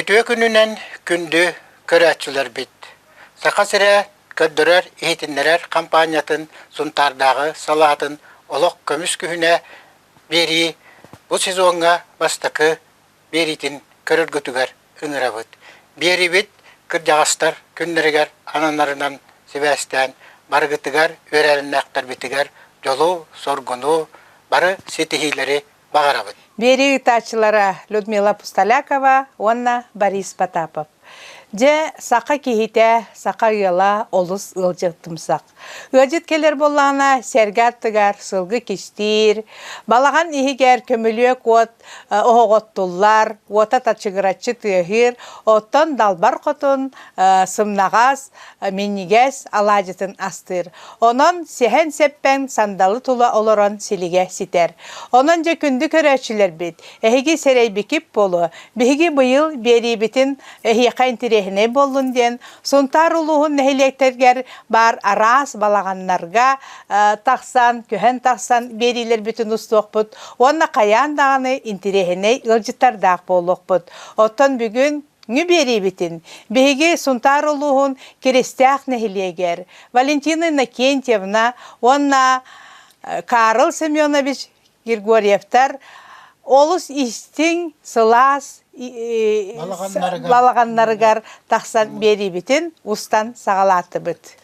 Ütüö gününen gündü körәtçüler bit. Saqa sire köddürər ehitinlərər kampanyatın suntardağı salatın oloq kömüs kühüne beri bu sezonga bastakı beritin körürgütüger ıngırabıt. Beri bit kırjağıstar künneriger ananlarından Sivas'tan bargıtıgar öğrenaktar bitiger jolu sorgunu barı setihileri bağırabıt. Бери ытачылара Людмила Пусталякова, онна Борис Потапов. Же сақа кихите, сақа йыла олыс ылжықтымсақ. Өжет келер болағына сәргәттігер, сылғы кештер, балаған ихигер көмілек от, оғоттулар, ота тачығыратчы түйір, оттан далбар қотын, сымнағас, меннигес алажытын астыр. Онын сехен сеппен сандалы тула олорон селиге ситер. Онын же күнді көрәчілер бит. Эхиги серей бекіп болу. Бихиги бұйыл бері бітін эхиқайн тирехіне болын ден. Сонтар улуғын нәхилектергер бар арас балағанларға тақсан, көхен тақсан берилер бүтін ұстуқ бұд. Онна қаян дағаны интерехіне ылжыттардақ болуқ бұд. Оттан бүгін Нюбери битин. Беги сунтар улуғын керестяқ нәхилегер. Валентина Иннокентьевна, онна Карл Семенович Григорьевтар олыс истин сылас балағаннарығар тақсан бери битин устан сағалаты бит.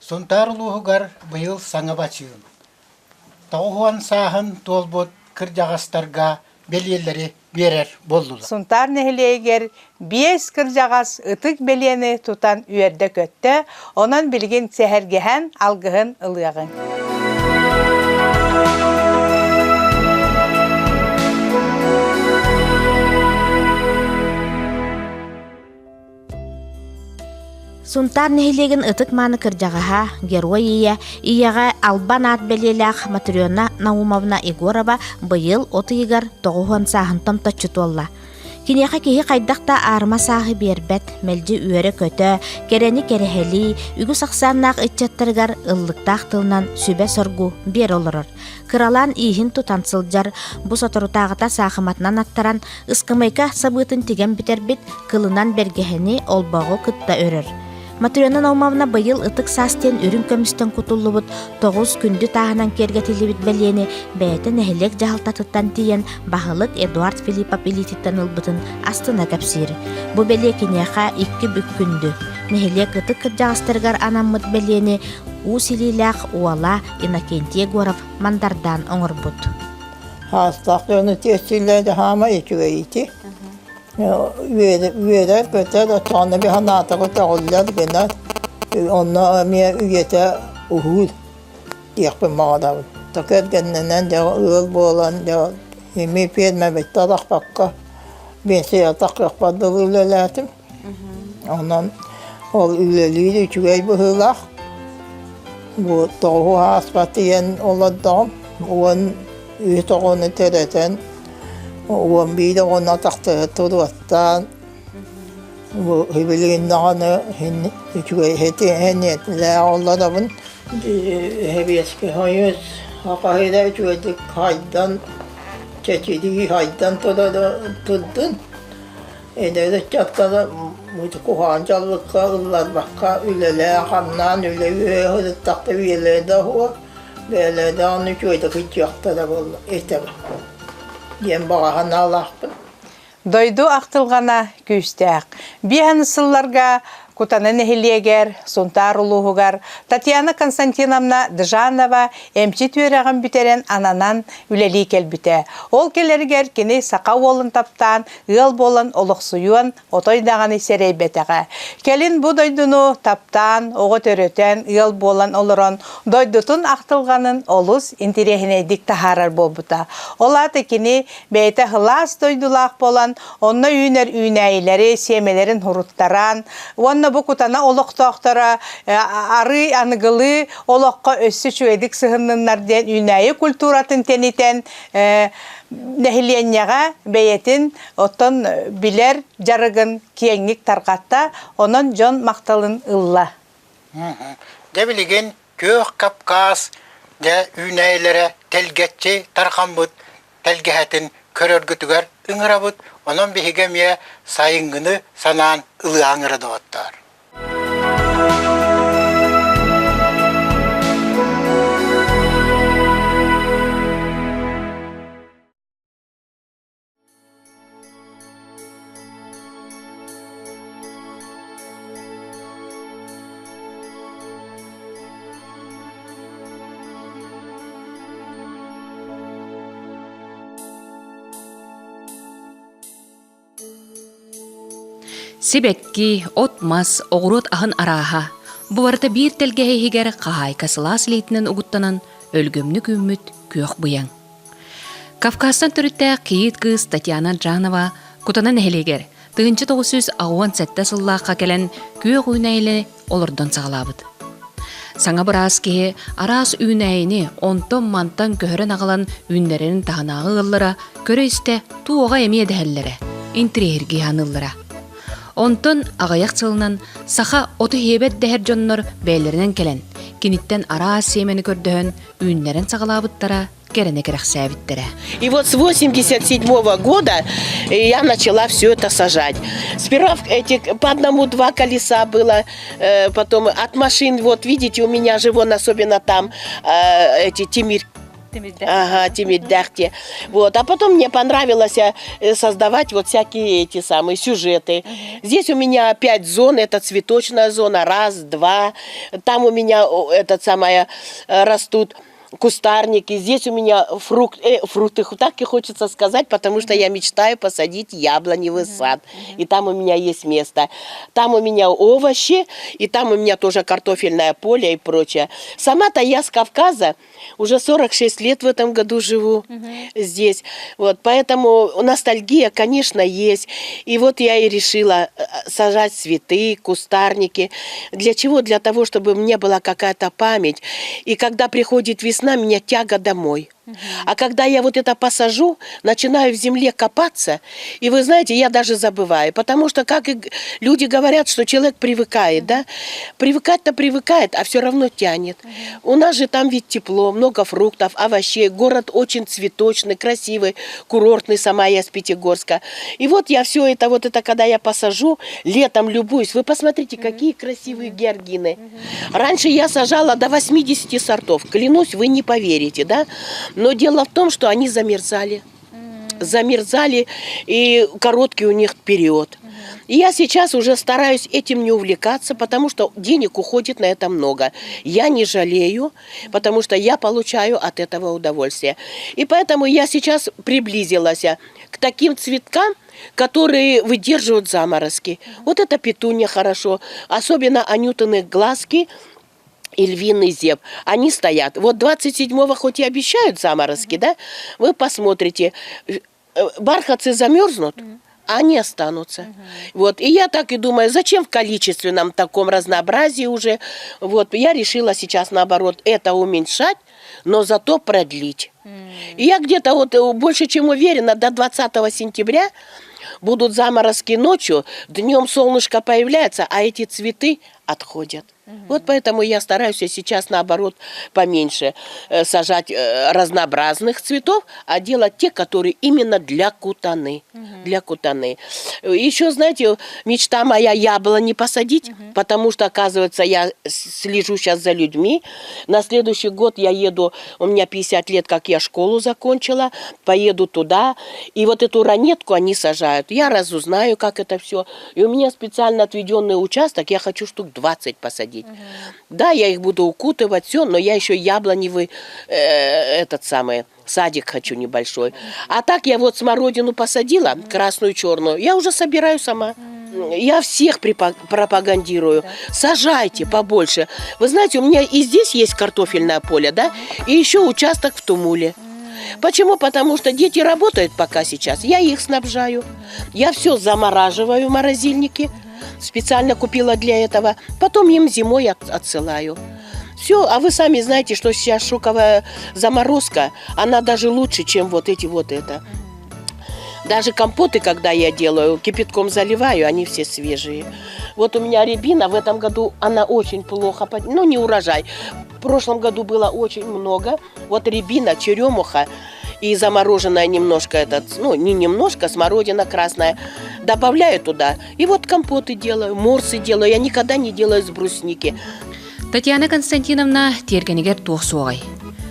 Suntar uluğugar bıyıl sana baçığın. Tağuhan sahın tolbut kırjağastarga belyeleri verer boldular. Suntar nehleger 5 kırjağas ıtık belyeni tutan üyerde kötte, onun bilgin sehergehen algıhın ılıyağın. Сунтар нехилеген ытык маны кыржагаха герой ияга албан ат белелах Матрёна Наумовна Егорова быйыл отыйгар тоғухан сахын томточу толла. Кинеха кихи кайдакта арма сахы бербет, мелжи үйері көтө, керени керехели, үгü сақсаннақ ытчаттыргар ыллыктақ тылынан сүбе соргу бер олырыр. Кыралан ихин тутансылжар, бу соторутағыта сахыматынан аттаран, ыскымайка сабытын тиген битербит, кылынан бергехени олбағу кытта өрір. Матрёна Наумовна быйыл ытык састен өрүн көмүстөн кутуллубут 9 күндү тахынан кергетилибит белени бәйті нәхилек жахалтатыттан тиен бахылык Эдуард Филиппов илититтен ылбытын астына кәпсири. Бу беле кинеха 2 бүк күндү. Нәхилек ытык кыржағыстыргар анаммыт белени усилилах уала Иннокентий Егоров мандардан оңырбут. Hastaqlarını tesirlerde hama içiveyti. Üyeler kötü de sonra bir hanatı tağırlar gene. Onlar miye üyete uhul yapın mağda. Takır kendinen de ığıl boğulan de yemeği peyirme bitti adak bakka. Ben size takrak badıl üleletim. Ondan ol üleliydi içiveyi bu hılak. Bu toğu aspatiyen oladığım. Ulan üytoğunu tereten. Ulan bir de ona taktı turuattan. Bu hibiliğinden henniyetler oladığım. Hep eski hayız. Hakahide çöydük haydan. Çeçidi haydan tuttun. Ederde çatkada kuhancallıkka, ıllarmakka, ülele, hamnan, üle, hızıttakta üyelerde huwa. Üyelerde onu çöydük hiç yakta da buldu. İsteme. Yen bağahan Allah'pın. Дойду ақтылғана күйістәк. Биhan сылларға кутаны нехилиегер, сунтар улуғығар, Татьяна Константиновна Дыжанова эмчи түйерағын бүтерен ананан үлелі келбіте. Ол келергер кені сақа олын таптан, ыл болын олық суюан отойдағаны серейбетеға. Келін бұ дойдуну таптан, оғы төрөтен, ыл болын олырын, дойдутун ақтылғанын олыс интерехінейдік тахарар болбыта. Олаты кені бәйті хылас дойдулақ болан, онна үйнер үйнәйлері, семелерін хуруттаран, онна бұ кутана олықтақтара, ары анығылы олыққа өссі чуэдік сығыннардан үйнәйі культуратын тенетен нәхиленняға бәйетін оттон білер жарығын киеңік тарқатта, онын жон мақталын ылла. Дәбілеген көк Капказ дә үйнәйлері тәлгетчі тарқамбыт, тәлгәтін көрөргүтүгөр ыңырабыт, онон бихигемия сайынгыны санаан ылы аңырады оттар. Сибекки, отмас, оғырот ахын араха. Бұварда бір телгейгер қағай касылас лейтінен ұғыттанан өлгөмні күмміт көк бұяң. Кавказстан түрітті қиет қыз Татьяна Джанова кутанан әхелегер 1997 сыллаққа келен көк үйнәйлі олырдан сағалабыд. Саңа біраз кеге арас үйнәйіні онтон мантан көхірін ағылан үйнерінің тағынағы ғыллара көрі істе туоға әмей әдәллері, интригерге аныллара. Онтон ағаяқ сылынан саха оты хебет дәхер жоннор бәйлерінен келен, кенеттен ара семені көрдіхін үйінлерін сағалабыттара, керене керек сәбіттері. И вот с 87 года я начала все это сажать. Сперва по одному-два колеса было, потом от машин, вот видите, у меня же вон особенно там эти Тимирдахте. Вот. А потом мне понравилось создавать вот всякие эти самые сюжеты. Здесь у меня 5 зон. Это цветочная зона. 1, 2. Там у меня растут кустарники. Здесь у меня фрукты. Так и хочется сказать, потому что я мечтаю посадить яблоневый сад. И там у меня есть место. Там у меня овощи. И там у меня тоже картофельное поле и прочее. Сама-то я с Кавказа. Уже 46 лет в этом году живу здесь. Вот, поэтому ностальгия, конечно, есть. И вот я и решила сажать цветы, кустарники. Для чего? Для того, чтобы мне была какая-то память. И когда приходит весна, меня тяга домой. А когда я вот это посажу, начинаю в земле копаться, и вы знаете, я даже забываю, потому что, как и люди говорят, что человек привыкает, да? Привыкать-то привыкает, а все равно тянет. У нас же там ведь тепло, много фруктов, овощей, город очень цветочный, красивый, курортный, сама я с Пятигорска. И вот я все это, вот это, когда я посажу, летом любуюсь, вы посмотрите, какие красивые георгины. Раньше я сажала до 80 сортов, клянусь, вы не поверите, да? Но дело в том, что они замерзали. Замерзали, и короткий у них период. И я сейчас уже стараюсь этим не увлекаться, потому что денег уходит на это много. Я не жалею, потому что я получаю от этого удовольствие. И поэтому я сейчас приблизилась к таким цветкам, которые выдерживают заморозки. Вот это петунья хорошо, особенно анютины глазки и львиный зеб. Они стоят. Вот 27-го хоть и обещают заморозки, да? Вы посмотрите, бархатцы замерзнут, они останутся. Вот. И я так и думаю, зачем в количественном таком разнообразии уже. Вот. Я решила сейчас, наоборот, это уменьшать, но зато продлить. И я где-то вот больше чем уверена, до 20 сентября будут заморозки ночью, днем солнышко появляется, а эти цветы отходят. Вот поэтому я стараюсь сейчас, наоборот, поменьше сажать разнообразных цветов, а делать те, которые именно для кутаны. Для кутаны. Еще, знаете, мечта моя яблони посадить, потому что, оказывается, я слежу сейчас за людьми. На следующий год я еду, у меня 50 лет, как я школу закончила, поеду туда, и вот эту ранетку они сажают. Я разузнаю, как это все. И у меня специально отведенный участок, я хочу штук 20 посадить. Да, я их буду укутывать, все, но я еще яблоневый садик хочу небольшой. А так я вот смородину посадила, красную, черную, я уже собираю сама. Я всех пропагандирую. Сажайте побольше. Вы знаете, у меня и здесь есть картофельное поле, да, и еще участок в Тумуле. Почему? Потому что дети работают пока сейчас, я их снабжаю. Я все замораживаю в морозильнике. Специально купила для этого. Потом им зимой отсылаю. Все, а вы сами знаете, что сейчас шоковая заморозка, она даже лучше, чем вот это. Даже компоты, когда я делаю, кипятком заливаю, они все свежие. Вот у меня рябина в этом году, она очень плохо, ну не урожай. В прошлом году было очень много. Вот рябина, черемуха и замороженная немножко, не немножко, смородина красная. Добавляю туда. И вот компоты делаю, морсы делаю. Я никогда не делаю с брусники. Татьяна Константиновна тергенигер туох суогай.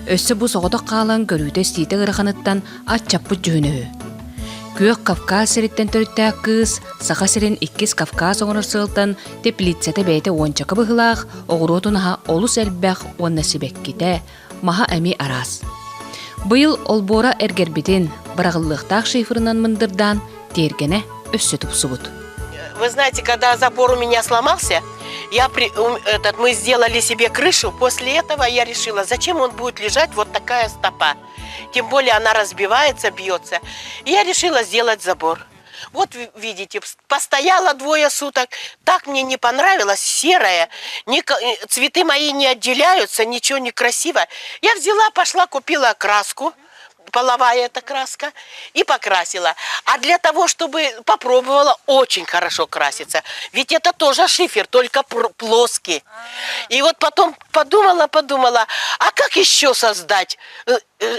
Өссө бу соҕотох каалан көрүүтэ стиите ыраханыттан ат чаппыт жөөнөһү. Күөх Кавказ сириттен төрүттээк кыыс, саха сирин иккис Кавказ оҥорор сыалтан теплицете бэйте уончака быһылаах, оҕуруотунаһа олус элбэх уонна сибекките, маха эми арас. Быйыл олбора эргербитин, барағыллыхтаах шифрынан мындырдан тергене өссө тупсубут. Вы знаете, когда забор у меня сломался, мы сделали себе крышу. После этого я решила, зачем он будет лежать вот такая стопа. Тем более она разбивается, бьется. И я решила сделать забор. Вот видите, постояла 2 суток, так мне не понравилось, серое, цветы мои не отделяются, ничего не красиво. Я взяла, пошла, купила краску. Половая эта краска, и покрасила. А для того, чтобы попробовала, очень хорошо краситься. Ведь это тоже шифер, только плоский. И вот потом подумала, а как еще создать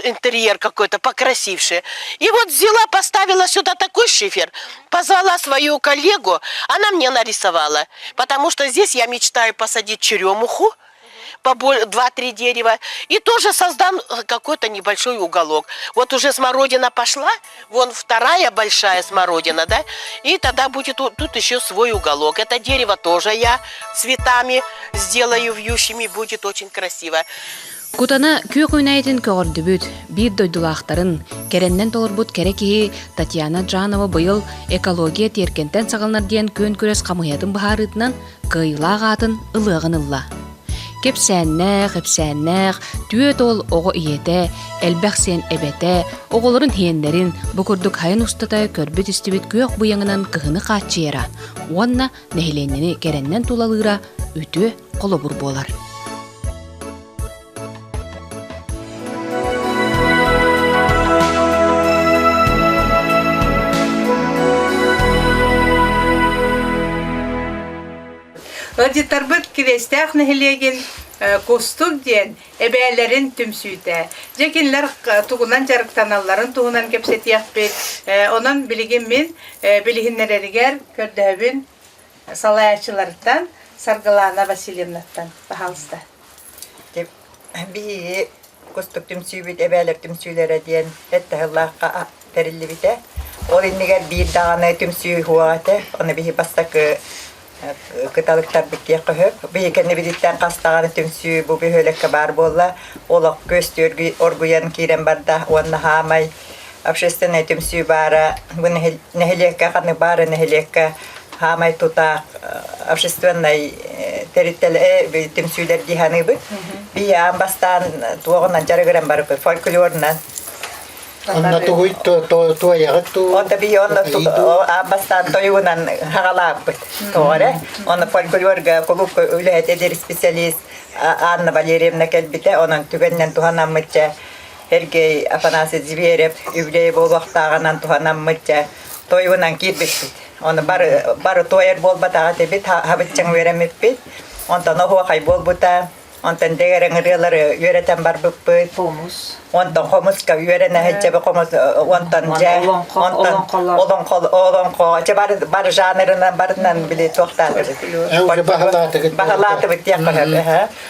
интерьер какой-то покрасивший? И вот взяла, поставила сюда такой шифер, позвала свою коллегу, она мне нарисовала. Потому что здесь я мечтаю посадить черемуху, 2-3 дерева, и тоже создам какой-то небольшой уголок. Вот уже смородина пошла, вон 2 большая смородина, да, и тогда будет тут еще свой уголок. Это дерево тоже я цветами сделаю вьющими, будет очень красиво. Кутана күөх уйнайтын көҕөрдүбүт, биир дойдулаахтарын, кереннен толорбут керекиһи Татьяна Джанова быйыл экология тиеркентен сагалнар диэн көн күрес камыйатын баһаарытынан кыйылаах атын ылыагын ылла. Кепсәннәх, түйет ол оғы иете, әлбәқсен әбәтә, оғылырын хейенлерин, бұкырдық хайын ұстата көрбіт істібіт көк бұяңынан кығыны қатчыера, онна нәхіленнені кереннен тулалыра үті қолы бұр болар. Ыдитарбыт кирестях нехилеген костук ден эбээлерин түмсүйте. Жекинлер тугунан жарыктаналларын тугунан кепсетияқпет. Онан билигин мен билигиннереригер көрдөбүн салаячылардан Саргалана Васильевнаттан бахалыста. Би костук түмсүйбүт эбээлер түмсүйлөрө диен эттахыллаакка терилли бите. Ол иннигер бир даганы түмсүй хуагате, оны бихи бастакы кыталыктар бикке көхөп бейкенне бидиттен кастаганы түмсүү бу бөхөлекке бар болла олок көстөргү оргуян кирен барда онна хамай общественный түмсүү бара бу нехелекке каны бары нехелекке хамай тута общественный терителе түмсүүлер диханы бу бия амбастан туогунан жарыгыран бар фольклорнан Онна тугуй туаягы ту. Онда би онна бастан тойуынан хагалааппыт. Торе. Онна фольклорга клуб үлэт эдер специалист Анна Валерьевна келбите, онан түгеннен туханаммытча Сергей Афанасий Зверев үвлей болуақтағанан туханаммытча тойуынан кирбитпит. Оны бары тойер болбатаға тебит, хабытчың веремеппит. Онтан охуақай болбута, онтан дегерен ырылары үйретен бар бұппыт. Онтан хомуска үйерен әхетчебі хомус, онтан жа, олонқол, жа бар жанырынан барынан біле тоқтады. Бағалаты бұт яқпағады.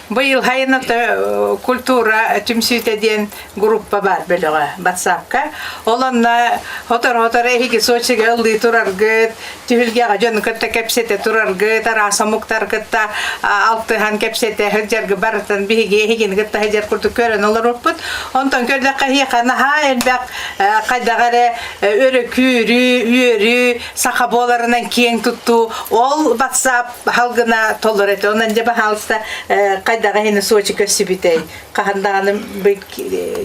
Быйыл хайыната культура түмсүйтеден группа бар біліға батсапка. Оланна хотор эхиги Сочиге ылды турар гыт, түхілгеға жон күтті кепсете турар гыт, араса мұқтар күтті алтыған кепсете хүджергі барытын бігеге эхигін күтті хүджер күрті көрін олар өппіт. Онтан көрдіққа хиқаны хайылбәк қайдағары өрі күрі, үйері, сақа боларынан кең тұтту. Ол батсап халғына толыр еті. Онан жаба халыста қайдаға хені Сочи көсі бітей. Қағандағаны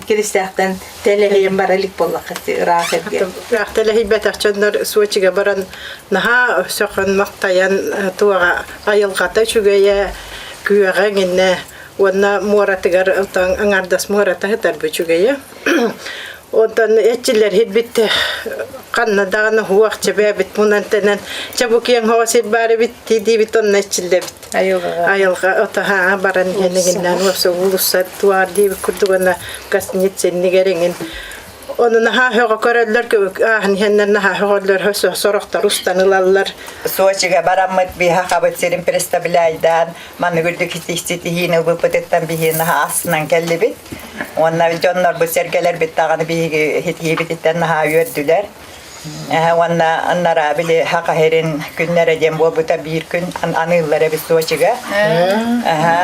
керістіқтен тәліғейін бар әлік болақ ұрақ әдге. Тәліғей бәтәқ жондар Сочиға баран наға соқын мақтаян туаға айылғата чүгейе күйеғен енне онна моратыгар аңардас мората хытар бүчүгейе. Ondan etçiler hidbitti kanna dağını huak çebe bit munantenen çabuk yang havası bari bitti di bit onun etçilde bit. Ayılga otaha baran yeniginden vapsa ulusa tuar di kurdugana gasnitsen nigeringin. Onun ha höga köröller köbük ahın henler ha högöller hösö soroktar ustanılallar. Soçiga barammat bir hakabat serin prestabilaydan manı güldük istihsiti hine bıpıtıttan bir hine asından kelli bit. Onlar jonlar bu sergeler bittağını bir hitibititten ha yördüler. Onlara bile hakaherin günlere dem bu da bir gün anılara bir Soçiga.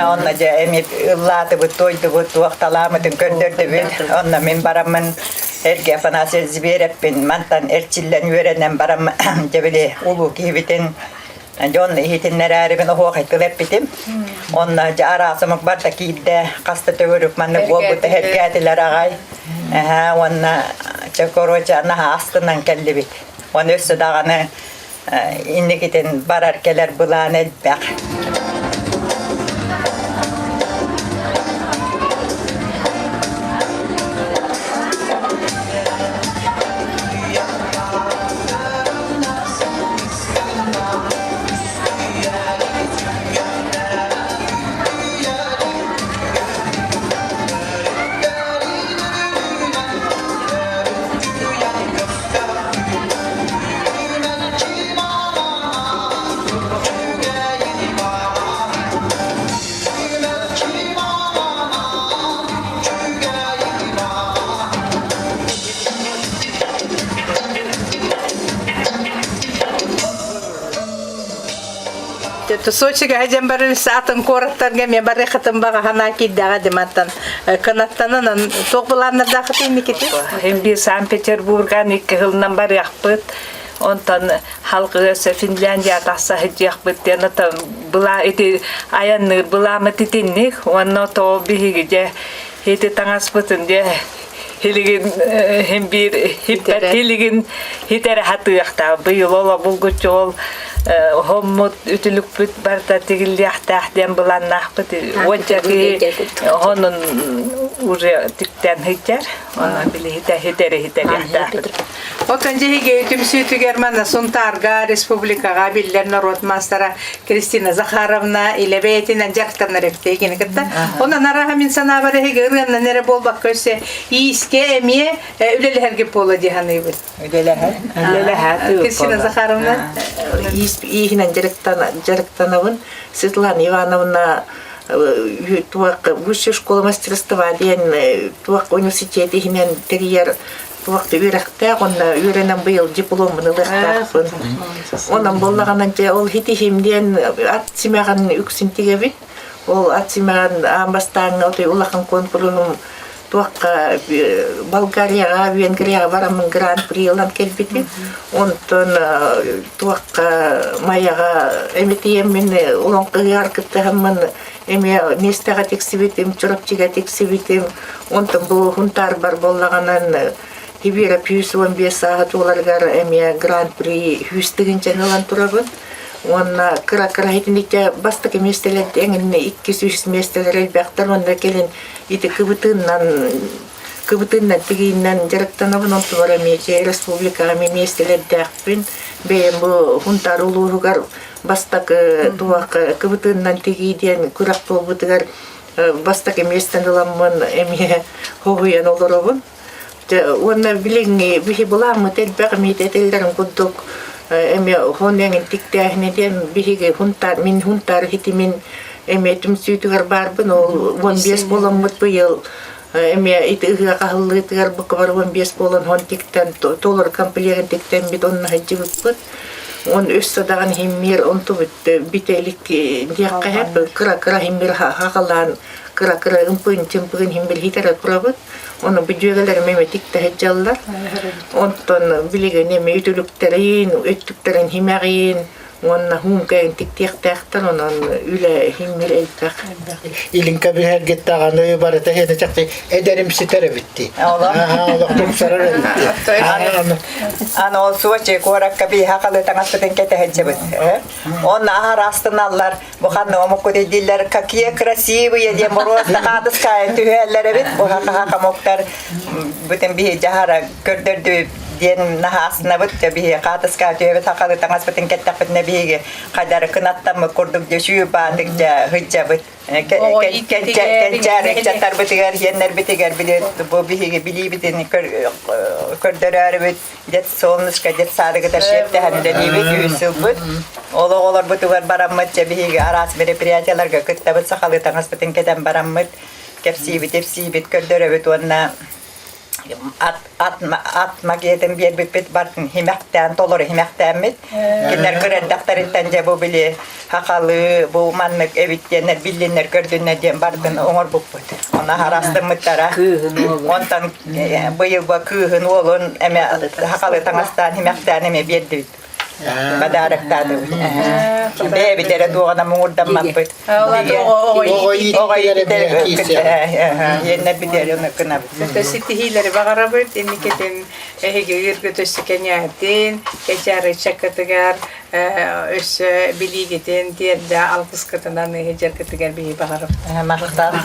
Onlarca emip ıllatı bu toydu bu tuaqtalamadın gönderdü bit. Onlar men baramın Erge Afanasy Zverev ben mantan erçillen yörenen baram cebeli ulu kibitin jon hitinlere arabın hoqaytılep bitim. Onna arasımık barda kidde qasta tövürüp manı bolbuta hergetiler ağay. Onna çakoroca naha astından kelli bit. Onna össü dağını indikiten bararkeler bulan elbaq. Сочига хажан бары саатын кораттарга мен бары хатын бага хана киддага дематтан канаттанан тоқбуланнарда хатын никети. Hem bir Санкт-Петербурган 2 yıldan beri yapıt. Ondan halkı Finlandiya tasa hiç yapıt yani tam bula eti ayanır bula matitinnik. Ondan to bihige eti tangas putun diye Hiligin hem bir hiper hiligin hitere hatıyakta bu yıl ola bulguç ol homut ütülük büt barda tigilliyahtahdem bulannak büt oncaki onun ure tikten hicer ona bile hitere yahtahdem. Otanca hige tümsütü Germana Suntarga Respublikaga biller narod mastara Kristina Zakharovna ile beyetinden jaktarna reptegini kitta. Ona naraha min sana bare hige ırganna nere bolbak köse iske emiye üleli herge pola dihanıydı. Üleli Kristina Zakharovna ihinen жарыктанабын Светлана Ивановна туак высшая школа мастерства ден туак университет ихинен терьер туак үйрәктә онда үйрәнәм быел дипломын ылыктакпын. Онан боллаганнан же ол хитихимден ат симаган үксин тигебит. Ол ат симаган амбастан отой улахан конкурсунун туакка Болгарияга, Венгрияга барамын гран-при алан келбити. Онтон туакка маяга эметием мен улонкыгар кыттагамын эме местага тексибитим, чурапчига тексибитим. Онтон бу хунтар бар боллаганан хибира пьюс 15 саат оларгар эмия гран-при хүстеген жаналан турабын. Онна кыра хитиникте бастык местелет эңине 200 местелер бактар онда келин ити кыбытыннан тигиннен жарыктанабын онтубара мече республика местелер дакпин бем бу хунтар улуугар бастык туак кыбытыннан тигиден курак болбутугар бастык местенеламын эми хогуян олоробун. Онна билинги бихи буламы телбек метелдерин кудук эми хонеңин тиктәһнеден биһиге хунтар хитимин эми түмсүтүгөр барбын ол 15 боломмут быйыл эми итыга кахыллытыгар буквар 15 болон хон тиктен толор комплектен тиктен бит онна хаҗыбыт он өссөдаган химмер онту бителик диякка хеп кыра химмер хакалан кыра ымпын чымпын химмер хитара турабыт оны бүжөгөлөр меметикте хаҗаллар онтон билеген эми үтүлүктерин өттүктерин химагин онна хункен тиктектектер онон үле химмер элтак Илинка бihar gittagаны барата хеде чакты эдерим ситере битти. Олоктук сарар битти. Аны ол суоче коракка би хакалы таңаспытын кете хаҗыбыт. Он ахар астыналар буханны омокуде диллер какие красивые де мороз тагадыскай түһәлләре бит. Бу хака моктар бүтән би жахара көрдөрдү ден нахасына бит би катыскай түһәбе хакалы таңаспытын кеттәп нәбиге кадар кынаттамы күрдүк дөшү бандык жа хыҗабыт. Кенчәр битигәр яннар битигәр билет бу биһиге били битен көрдөрәр бит дет солнышка дет садыгы ташепте хәмдә бит үсүбүт олар бутугар бараммат биһиге арас мероприятияларга кыттабыт сахалы таңаспытын кетен бараммат кепси бит көрдөрә бит онна at mageten bir bit barın himekten dolor himekten mit kinler gören daktarından cevabı bile hakalı bu manlık evittenler bilinler gördüğüne diye barın onur buput ona harastım mıtara ondan bıyıl bakıhın olun eme hakalı tangastan himekten eme bir Badarak Baby dere doğana murdam mapet. Yenner bir dere ona kına. Siti hileri bagarabet emiketin hege yürgütüsü kenyatin keçer çakatıgar ös biligeten diye de alkıs katınan hecer katıgar bir bagarab. Mahtan.